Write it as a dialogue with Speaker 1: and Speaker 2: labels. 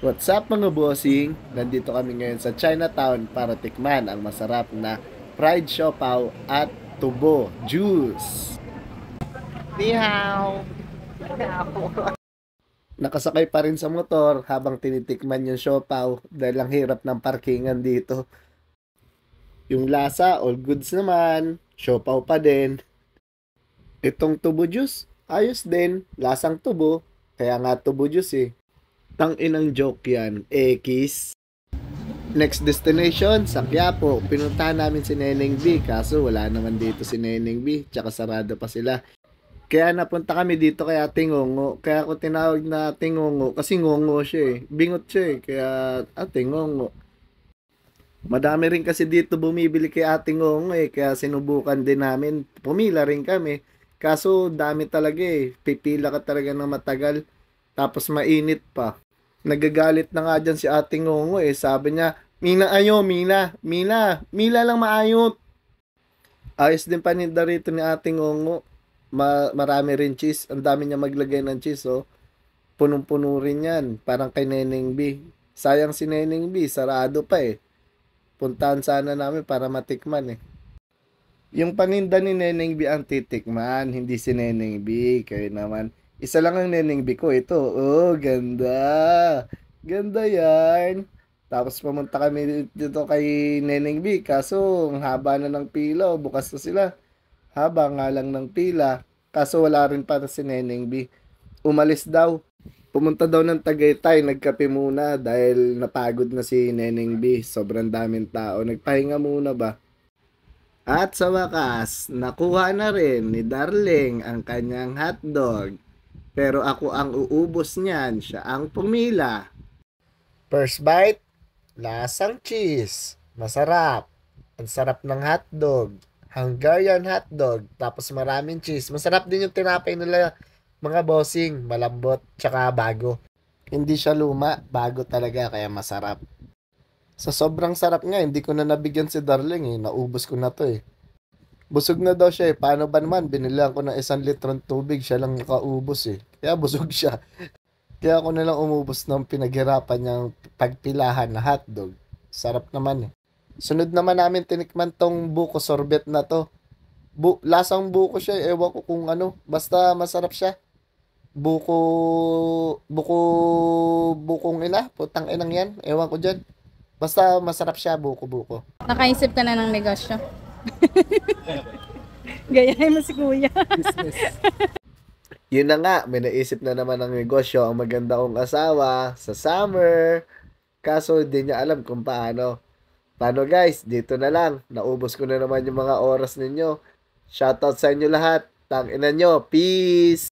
Speaker 1: What's up mga bossing? Nandito kami ngayon sa Chinatown para tikman ang masarap na fried siopaw at tubo juice. Ni hao! Nakasakay pa rin sa motor habang tinitikman yung siopaw dahil ang hirap ng parkingan dito. Yung lasa, all goods naman. Siopaw pa din. Itong tubo juice, ayos din. Lasang tubo. Kaya nga tubo juice eh. Tang inang joke yan, Ekis. Next destination, sa Quiapo. Pinuntahan namin si Neneng B, kaso wala naman dito si Neneng B, tsaka sarado pa sila. Kaya napunta kami dito kay Ate Ngongo. Kaya ako tinawag na Ate Ngongo kasi ngongo siya eh. Bingot siya eh, kaya Ate Ngongo. Madami rin kasi dito bumibili kay Ate Ngongo eh, kaya sinubukan din namin. Pumila rin kami. Kaso dami talaga eh, pipila ka talaga ng matagal. Tapos mainit pa. Nagagalit na nga dyan si Ate Ngongo eh. Sabi niya, Mina ayo, Mina. Mila lang maayot. Ayos din paninda rito ni Ate Ngongo. Marami rin cheese. Ang dami niya maglagay ng cheese oh. Punong-puno rin yan. Parang kay Neneng B. Sayang si Neneng B. Sarado pa eh. Puntahan sana namin para matikman eh. Yung paninda ni Neneng B ang titikman. Hindi si Neneng B. Kayo naman. Isa lang ang Neneng B ko. Ito. Oh, ganda. Ganda yan. Tapos pumunta kami dito kay Neneng B. Kaso, ang haba na ng pila. Bukas na sila. Haba nga lang ng pila. Kaso wala rin para si Neneng B. Umalis daw. Pumunta daw ng Tagaytay. Nagkape muna dahil napagod na si Neneng B. Sobrang daming tao. Nagpahinga muna ba? At sa wakas, nakuha na rin ni Darling ang kanyang hotdog. Pero ako ang uubos niyan, siya ang pumila. First bite, lasang cheese. Masarap. Ang sarap ng hotdog. Hungarian hotdog. Tapos maraming cheese. Masarap din yung tinapay nila mga bossing. Malambot, tsaka bago. Hindi siya luma, bago talaga kaya masarap. Sa sobrang sarap nga, hindi ko na nabigyan si Darling eh. Naubos ko na to eh. Busog na daw siya eh. Paano ba naman? Binilang ko ng 1 litrong tubig. Siya lang nakaubos eh. Kaya busog siya. Kaya ako na lang umubos ng pinaghirapan niyang pagpilahan na hotdog. Sarap naman eh. Sunod naman namin tinikman tong buko sorbet na to. Lasang buko siya. Ewan ko kung ano. Basta masarap siya. Buko... Buko... Bukong ina. Putang inang yan. Ewan ko dyan. Basta masarap siya, buko-buko.
Speaker 2: Nakaisip ka na ng negosyo. Gayahin mo si kuya.
Speaker 1: Yun na nga, may naisip na naman ng negosyo ang maganda kong asawa sa summer. Kaso hindi niya alam kung paano. Paano guys, dito na lang. Naubos ko na naman yung mga oras ninyo. Shoutout sa inyo lahat. Tangina nyo. Peace!